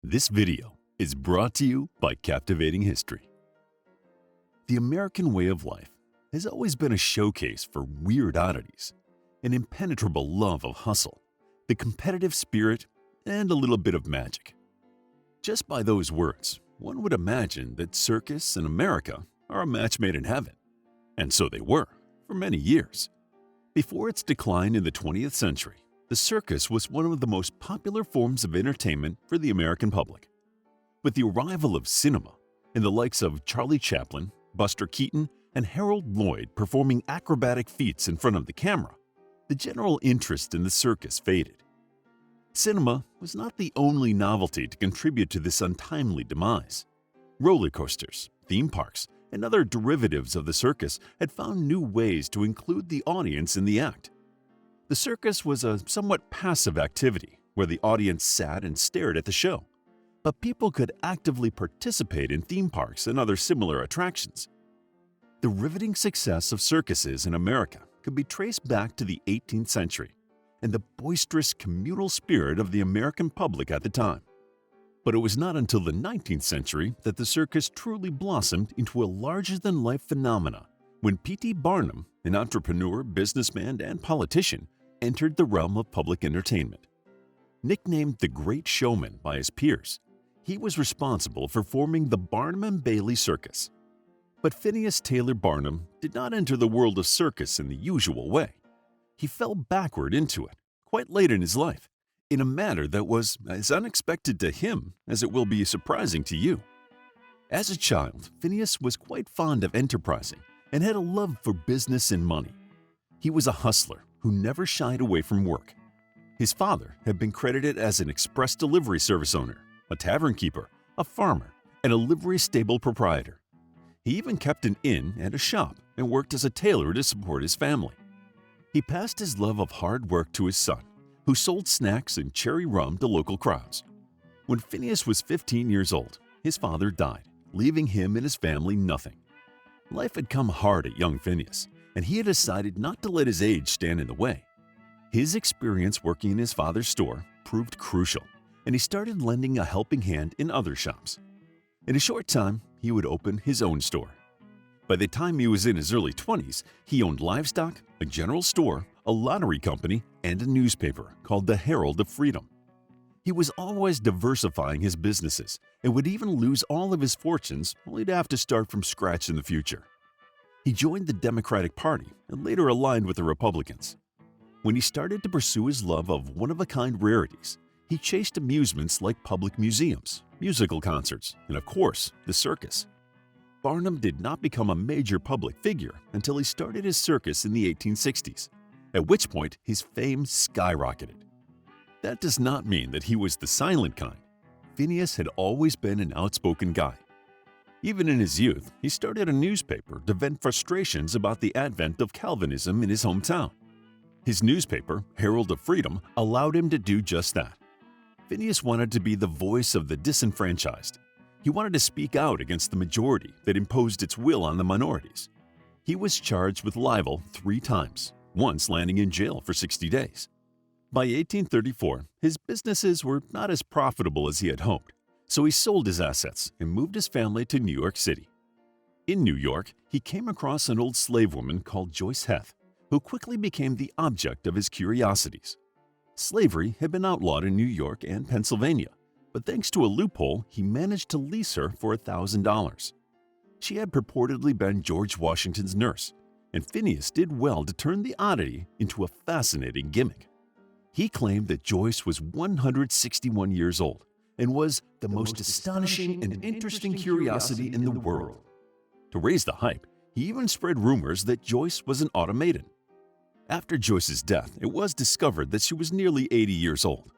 This video is brought to you by Captivating History. The American way of life has always been a showcase for weird oddities, an impenetrable love of hustle, the competitive spirit, and a little bit of magic. Just by those words, one would imagine that circus and America are a match made in heaven. And so they were, for many years. Before its decline in the 20th century, the circus was one of the most popular forms of entertainment for the American public. With the arrival of cinema and the likes of Charlie Chaplin, Buster Keaton, and Harold Lloyd performing acrobatic feats in front of the camera, the general interest in the circus faded. Cinema was not the only novelty to contribute to this untimely demise. Roller coasters, theme parks, and other derivatives of the circus had found new ways to include the audience in the act. The circus was a somewhat passive activity where the audience sat and stared at the show, but people could actively participate in theme parks and other similar attractions. The riveting success of circuses in America could be traced back to the 18th century and the boisterous communal spirit of the American public at the time. But it was not until the 19th century that the circus truly blossomed into a larger-than-life phenomena when P.T. Barnum, an entrepreneur, businessman, and politician, entered the realm of public entertainment. Nicknamed the Great Showman by his peers, he was responsible for forming the Barnum and Bailey Circus. But Phineas Taylor Barnum did not enter the world of circus in the usual way. He fell backward into it, quite late in his life, in a manner that was as unexpected to him as it will be surprising to you. As a child, Phineas was quite fond of enterprising and had a love for business and money. He was a hustler who never shied away from work. His father had been credited as an express delivery service owner, a tavern keeper, a farmer, and a livery stable proprietor. He even kept an inn and a shop and worked as a tailor to support his family. He passed his love of hard work to his son, who sold snacks and cherry rum to local crowds. When Phineas was 15 years old, his father died, leaving him and his family nothing. Life had come hard at young Phineas, and he had decided not to let his age stand in the way. His experience working in his father's store proved crucial, and he started lending a helping hand in other shops. In a short time, he would open his own store. By the time he was in his early 20s, he owned livestock, a general store, a lottery company, and a newspaper called the Herald of Freedom. He was always diversifying his businesses and would even lose all of his fortunes only to have to start from scratch in the future. He joined the Democratic Party and later aligned with the Republicans. When he started to pursue his love of one-of-a-kind rarities, he chased amusements like public museums, musical concerts, and of course, the circus. Barnum did not become a major public figure until he started his circus in the 1860s, at which point his fame skyrocketed. That does not mean that he was the silent kind. Phineas had always been an outspoken guy. Even in his youth, he started a newspaper to vent frustrations about the advent of Calvinism in his hometown. His newspaper, Herald of Freedom, allowed him to do just that. Phineas wanted to be the voice of the disenfranchised. He wanted to speak out against the majority that imposed its will on the minorities. He was charged with libel 3 times, once landing in jail for 60 days. By 1834, his businesses were not as profitable as he had hoped, so he sold his assets and moved his family to New York City. In New York, he came across an old slave woman called Joye Heth, who quickly became the object of his curiosities. Slavery had been outlawed in New York and Pennsylvania, but thanks to a loophole, he managed to lease her for $1,000. She had purportedly been George Washington's nurse, and Phineas did well to turn the oddity into a fascinating gimmick. He claimed that Joyce was 161 years old and was the most astonishing and interesting curiosity in the world. To raise the hype, he even spread rumors that Joyce was an automaton. After Joyce's death, it was discovered that she was nearly 80 years old.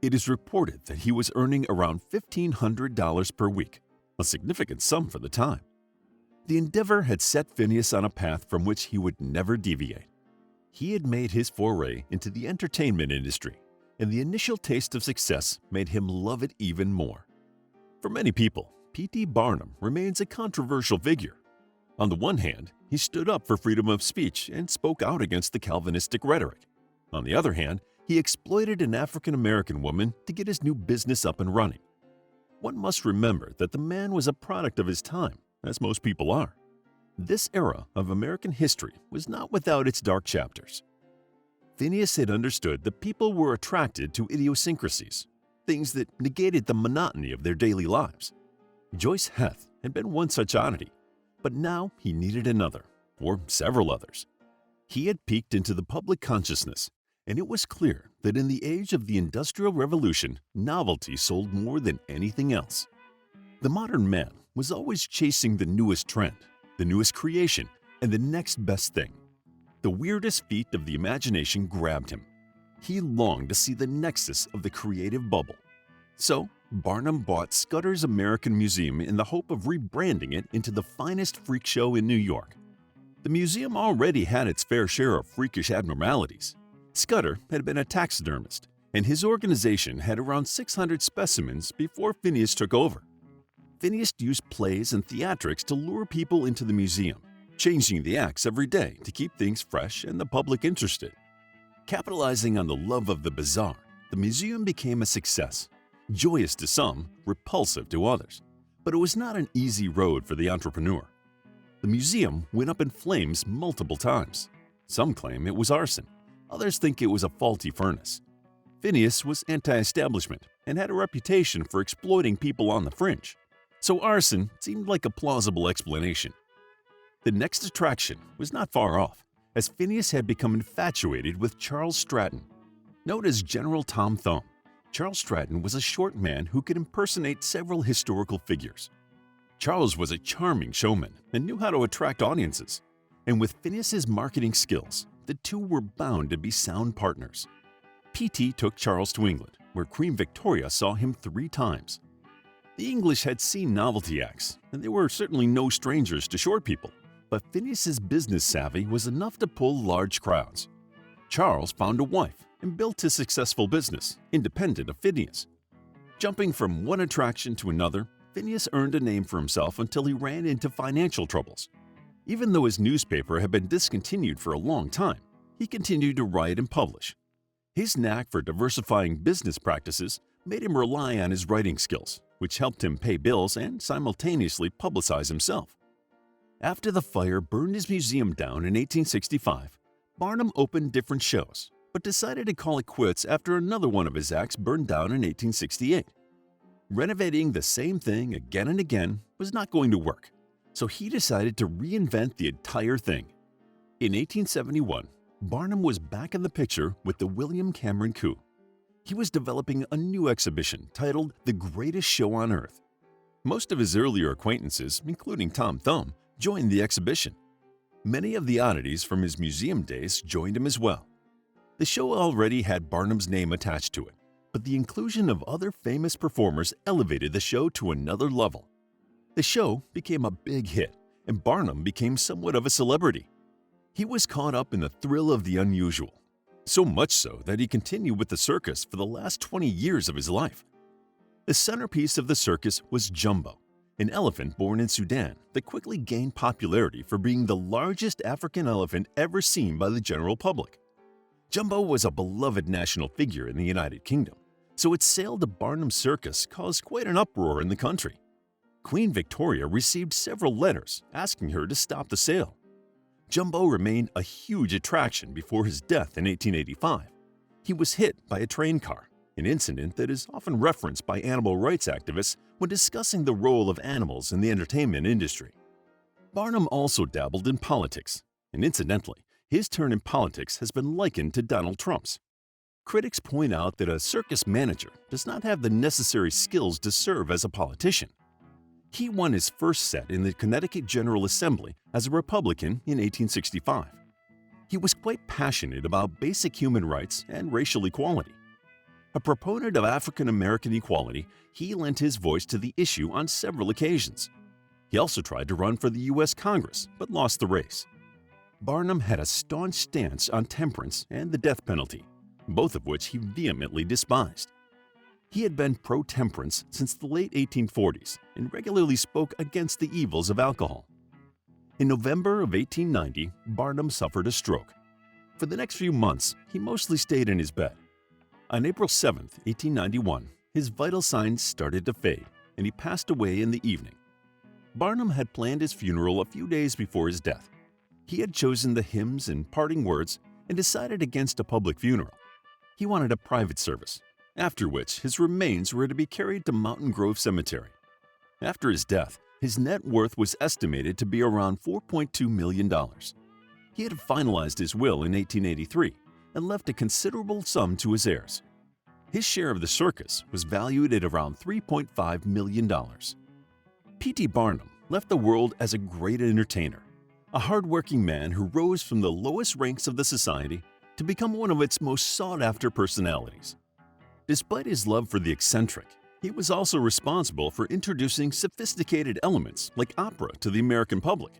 It is reported that he was earning around $1,500 per week, a significant sum for the time. The endeavor had set Phineas on a path from which he would never deviate. He had made his foray into the entertainment industry, and the initial taste of success made him love it even more. For many people, P.T. Barnum remains a controversial figure. On the one hand, he stood up for freedom of speech and spoke out against the Calvinistic rhetoric. On the other hand, he exploited an African-American woman to get his new business up and running, one must remember that the man was a product of his time, as most people are. This era of American history was not without its dark chapters. Phineas had understood that people were attracted to idiosyncrasies, things that negated the monotony of their daily lives. Joye Heth had been one such oddity, but now he needed another, or several others. He had peeked into the public consciousness, and it was clear that in the age of the Industrial Revolution, novelty sold more than anything else. The modern man was always chasing the newest trend, the newest creation, and the next best thing. The weirdest feat of the imagination grabbed him. He longed to see the nexus of the creative bubble. So, Barnum bought Scudder's American Museum in the hope of rebranding it into the finest freak show in New York. The museum already had its fair share of freakish abnormalities. Scudder had been a taxidermist, and his organization had around 600 specimens before Phineas took over. Phineas used plays and theatrics to lure people into the museum, changing the acts every day to keep things fresh and the public interested. Capitalizing on the love of the bizarre, the museum became a success. Joyous to some, repulsive to others. But it was not an easy road for the entrepreneur. The museum went up in flames multiple times. Some claim it was arson. Others think it was a faulty furnace. Phineas was anti-establishment and had a reputation for exploiting people on the fringe. So arson seemed like a plausible explanation. The next attraction was not far off, as Phineas had become infatuated with Charles Stratton. Known as General Tom Thumb, Charles Stratton was a short man who could impersonate several historical figures. Charles was a charming showman and knew how to attract audiences. And with Phineas's marketing skills, the two were bound to be sound partners. P.T. took Charles to England, where Queen Victoria saw him 3 times. The English had seen novelty acts, and they were certainly no strangers to short people, but Phineas's business savvy was enough to pull large crowds. Charles found a wife and built his successful business, independent of Phineas. Jumping from one attraction to another, Phineas earned a name for himself until he ran into financial troubles. Even though his newspaper had been discontinued for a long time, he continued to write and publish. His knack for diversifying business practices made him rely on his writing skills, which helped him pay bills and simultaneously publicize himself. After the fire burned his museum down in 1865, Barnum opened different shows, but decided to call it quits after another one of his acts burned down in 1868. Renovating the same thing again and again was not going to work, so he decided to reinvent the entire thing. In 1871, Barnum was back in the picture with the William Cameron coup. He was developing a new exhibition titled The Greatest Show on Earth. Most of his earlier acquaintances, including Tom Thumb, joined the exhibition. Many of the oddities from his museum days joined him as well. The show already had Barnum's name attached to it, but the inclusion of other famous performers elevated the show to another level. The show became a big hit, and Barnum became somewhat of a celebrity. He was caught up in the thrill of the unusual, so much so that he continued with the circus for the last 20 years of his life. The centerpiece of the circus was Jumbo, an elephant born in Sudan that quickly gained popularity for being the largest African elephant ever seen by the general public. Jumbo was a beloved national figure in the United Kingdom, so its sale to Barnum's circus caused quite an uproar in the country. Queen Victoria received several letters asking her to stop the sale. Jumbo remained a huge attraction before his death in 1885. He was hit by a train car, an incident that is often referenced by animal rights activists when discussing the role of animals in the entertainment industry. Barnum also dabbled in politics, and incidentally, his turn in politics has been likened to Donald Trump's. Critics point out that a circus manager does not have the necessary skills to serve as a politician. He won his first set in the Connecticut General Assembly as a Republican in 1865. He was quite passionate about basic human rights and racial equality. A proponent of African American equality, he lent his voice to the issue on several occasions. He also tried to run for the U.S. Congress, but lost the race. Barnum had a staunch stance on temperance and the death penalty, both of which he vehemently despised. He had been pro-temperance since the late 1840s and regularly spoke against the evils of alcohol. In November of 1890, Barnum suffered a stroke. For the next few months, he mostly stayed in his bed. On April 7, 1891, his vital signs started to fade. and he passed away in the evening. Barnum had planned his funeral a few days before his death. He had chosen the hymns and parting words and decided against a public funeral. He wanted a private service, after which his remains were to be carried to Mountain Grove Cemetery. After his death, his net worth was estimated to be around $4.2 million. He had finalized his will in 1883 and left a considerable sum to his heirs. His share of the circus was valued at around $3.5 million. P.T. Barnum left the world as a great entertainer, a hardworking man who rose from the lowest ranks of the society to become one of its most sought-after personalities. Despite his love for the eccentric, he was also responsible for introducing sophisticated elements like opera to the American public.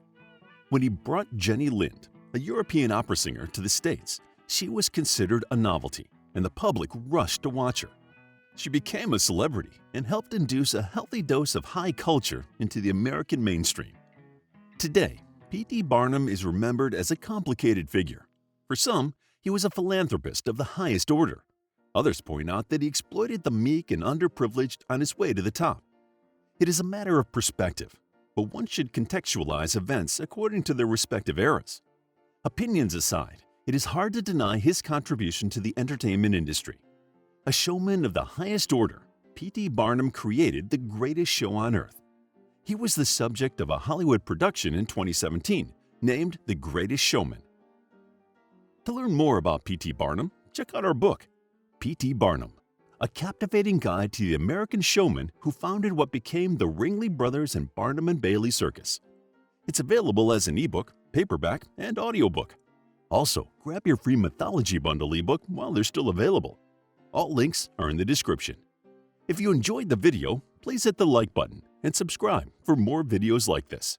When he brought Jenny Lind, a European opera singer, to the States, she was considered a novelty, and the public rushed to watch her. She became a celebrity and helped induce a healthy dose of high culture into the American mainstream. Today, P.T. Barnum is remembered as a complicated figure. For some, he was a philanthropist of the highest order. Others point out that he exploited the meek and underprivileged on his way to the top. It is a matter of perspective, but one should contextualize events according to their respective eras. Opinions aside, it is hard to deny his contribution to the entertainment industry. A showman of the highest order, P.T. Barnum created the greatest show on earth. He was the subject of a Hollywood production in 2017 named The Greatest Showman. To learn more about P.T. Barnum, check out our book, P.T. Barnum, a captivating guide to the American showman who founded what became the Ringling Brothers and Barnum and Bailey Circus. It's available as an ebook, paperback, and audiobook. Also, grab your free mythology bundle ebook while they're still available. All links are in the description. If you enjoyed the video, please hit the like button and subscribe for more videos like this.